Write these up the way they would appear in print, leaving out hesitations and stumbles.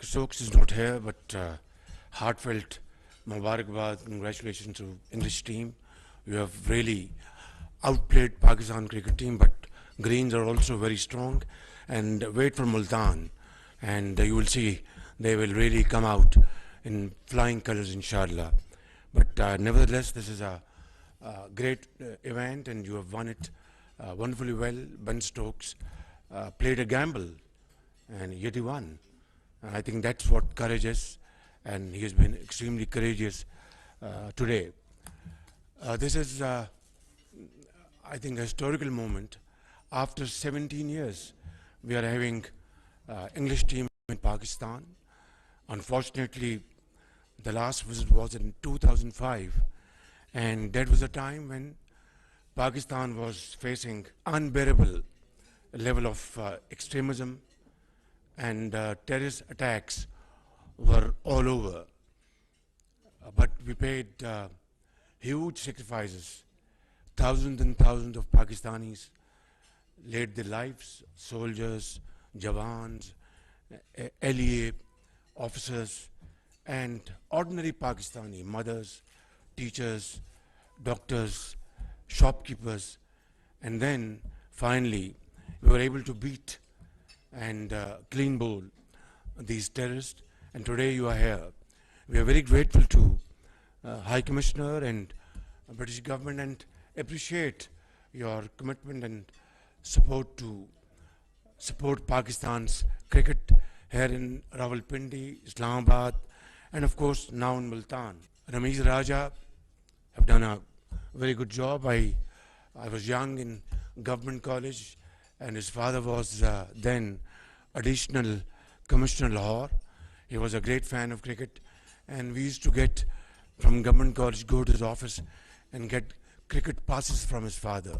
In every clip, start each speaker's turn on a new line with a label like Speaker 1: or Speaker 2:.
Speaker 1: Stokes is not here, but heartfelt Mubarakbad, congratulations to English team. You have really outplayed Pakistan cricket team, but Greens are also very strong. And wait for Multan, and you will see they will really come out in flying colors, inshallah. But nevertheless, this is a great event, and you have won it wonderfully well. Ben Stokes played a gamble, and yet he won. And I think that's what courage is, and he has been extremely courageous today. This is, I think, a historical moment. After 17 years, we are having English team in Pakistan. Unfortunately, the last visit was in 2005, and that was a time when Pakistan was facing unbearable level of extremism, and terrorist attacks were all over. But we paid huge sacrifices. Thousands and thousands of Pakistanis laid their lives, soldiers, jawans, LEA officers, and ordinary Pakistani mothers, teachers, doctors, shopkeepers. And then finally we were able to beat and clean bowl these terrorists, and today you are here. We are very grateful to High Commissioner and British government, and appreciate your commitment and support to support Pakistan's cricket here in Rawalpindi, Islamabad, and of course now in Multan. Ramesh Raja have done a very good job. I was young in government college, and his father was then additional commissioner Lahore. He was a great fan of cricket, and we used to get from government college, go to his office and get cricket passes from his father.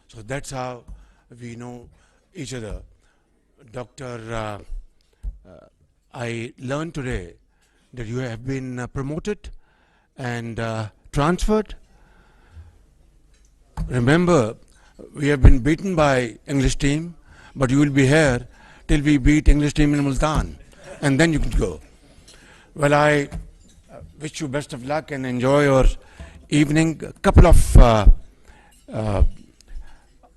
Speaker 1: So that's how we know each other. Doctor, I learned today that you have been promoted and transferred. Remember, we have been beaten by English team, but you will be here till we beat English team in Multan, and then you can go. Well, I wish you best of luck and enjoy your evening. A couple of, I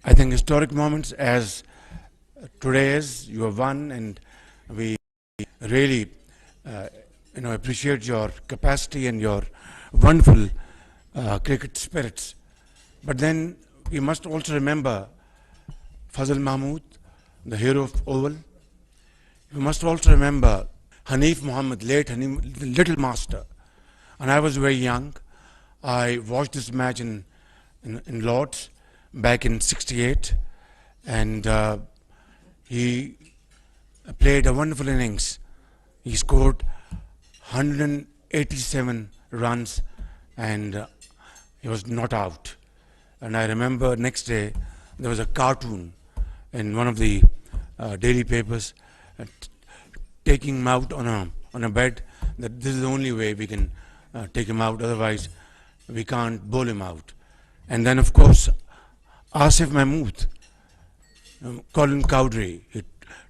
Speaker 1: think, historic moments as today is. You have won, and we really, appreciate your capacity and your wonderful cricket spirits. But then we must also remember Fazal Mahmood, the hero of Oval. We must also remember Hanif Muhammad, late Hanif, the little master. And I was very young. I watched this match in Lords back in '68, and he played a wonderful innings. He scored 187 runs, and he was not out. And I remember next day there was a cartoon in one of the daily papers taking him out on a bed, that this is the only way we can take him out, otherwise we can't bowl him out. And then of course Asif Mahmood, Colin Cowdrey, he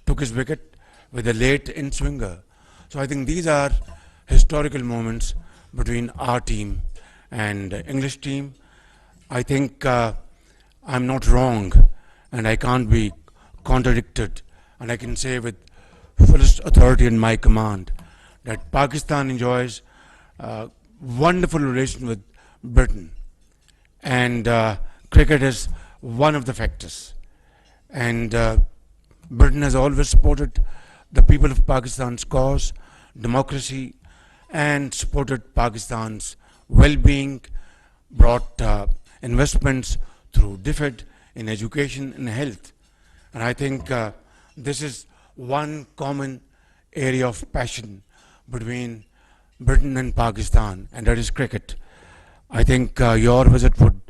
Speaker 1: took his wicket with a late in-swinger. So I think these are historical moments between our team and English team. I think I'm not wrong, and I can't be contradicted, and I can say with fullest authority in my command that Pakistan enjoys wonderful relation with Britain, and cricket is one of the factors. And Britain has always supported the people of Pakistan's cause, democracy, and supported Pakistan's well-being, brought investments through DFID in education and health. And I think this is one common area of passion between Britain and Pakistan, and that is cricket. I think your visit would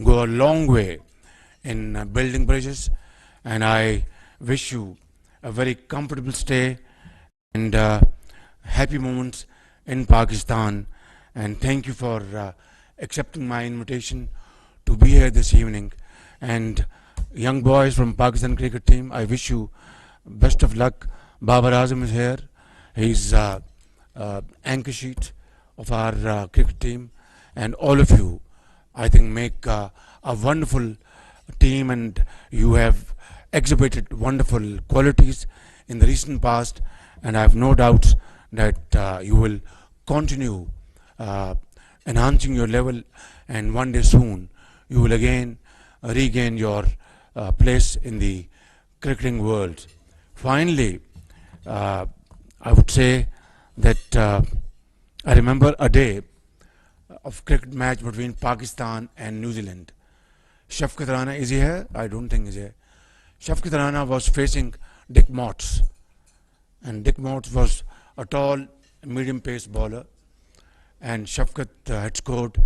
Speaker 1: go a long way in building bridges, and I wish you a very comfortable stay and happy moments in Pakistan. And thank you for accepting my invitation to be here this evening. And young boys from Pakistan cricket team, I wish you best of luck. Babar Azam is here. He's anchor sheet of our cricket team, and all of you, I think, make a wonderful team, and you have exhibited wonderful qualities in the recent past, and I have no doubts that you will continue enhancing your level, and one day soon you will again regain your place in the cricketing world. Finally, I would say that I remember a day of cricket match between Pakistan and New Zealand. Shafqat Rana, is he here? I don't think he's here. Shafqat Rana was facing Dick Motts, and Dick Motts was a tall, medium-pace bowler, and Shafqat had scored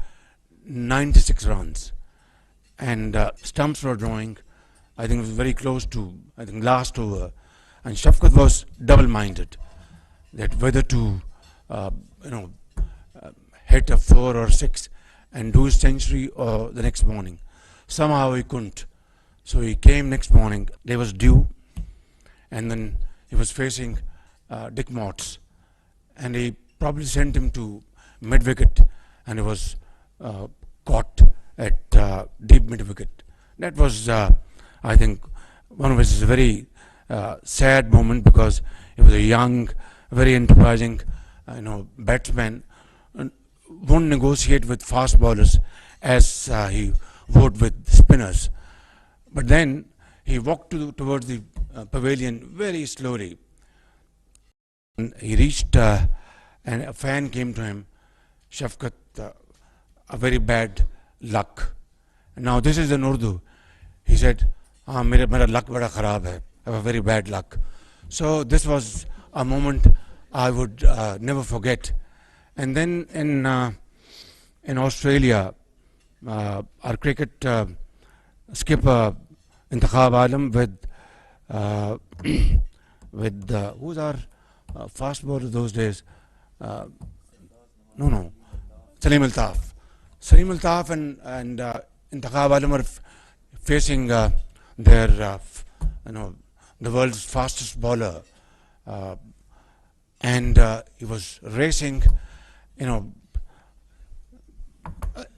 Speaker 1: 96 runs, and stumps were drawing. I think it was very close to, I think, last over, and Shafqat was double-minded that whether to, hit a 4 or 6 and do his century or the next morning. Somehow he couldn't. So he came next morning, there was dew, and then he was facing Dick Motts, and he probably sent him to mid-wicket, and he was caught at deep mid-wicket. That was, I think, one of his very sad moment, because he was a young, very enterprising, batsman, and won't negotiate with fast bowlers as he would with spinners. But then he walked towards the pavilion very slowly. And he reached, and a fan came to him, Shafqat, a very bad luck. Now this is in Urdu. He said, mera luck bada kharab hai. I have a very bad luck. So this was a moment I would never forget. And then in Australia, our cricket skipper Intikhab Alam with who's our fast bowler those days? Salim Altaf. Salim Altaf and Intikhab Alam are facing their the world's fastest bowler, and he was racing.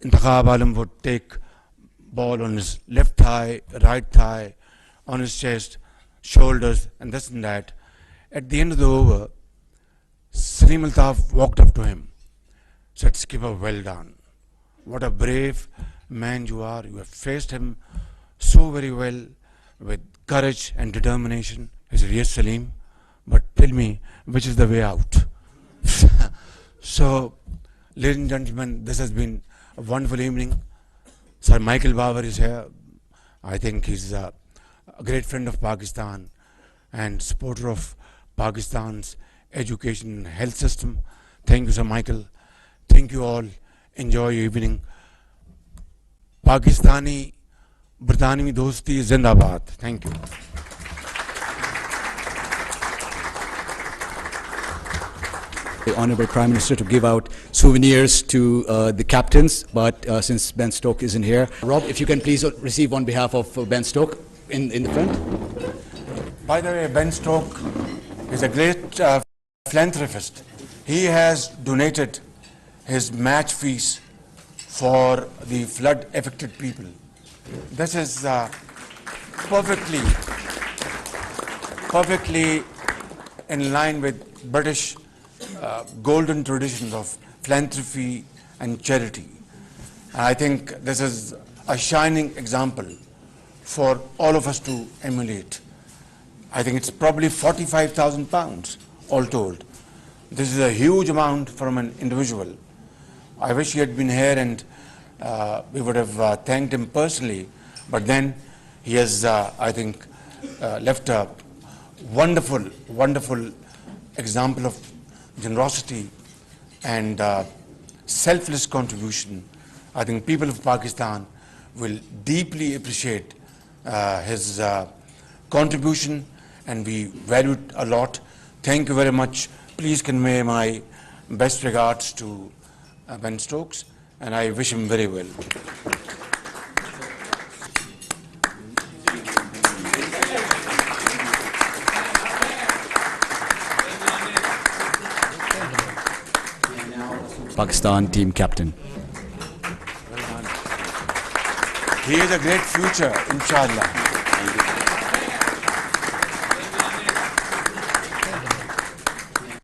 Speaker 1: Intikhab Alam would take ball on his left thigh, right thigh, on his chest, shoulders, and this and that. At the end of the over, Salim Altaf walked up to him, said, "Skipper, well done. What a brave man you are. You have faced him so very well, with courage and determination." He said, "Yes, Salim, but tell me, which is the way out?" So, ladies and gentlemen, this has been a wonderful evening. Sir Michael Babar is here. I think he's a great friend of Pakistan and supporter of Pakistan's education and health system. Thank you, Sir Michael. Thank you all. Enjoy your evening. Pakistani Britanniya Dosti Zindabad. Thank you.
Speaker 2: The Honourable Prime Minister to give out souvenirs to the captains, but since Ben Stokes isn't here, Rob, if you can please receive on behalf of Ben Stokes in the front.
Speaker 1: By the way, Ben Stokes is a great philanthropist. He has donated his match fees for the flood-affected people. This is perfectly in line with British golden traditions of philanthropy and charity. I think this is a shining example for all of us to emulate. I think it's probably £45,000 all told. This is a huge amount from an individual. I wish he had been here and we would have thanked him personally, but then he has, I think, left a wonderful example of generosity and selfless contribution. I think people of Pakistan will deeply appreciate his contribution, and we value it a lot. Thank you very much. Please convey my best regards to Ben Stokes, and I wish him very well.
Speaker 2: Pakistan team captain.
Speaker 1: He has a great future, inshallah.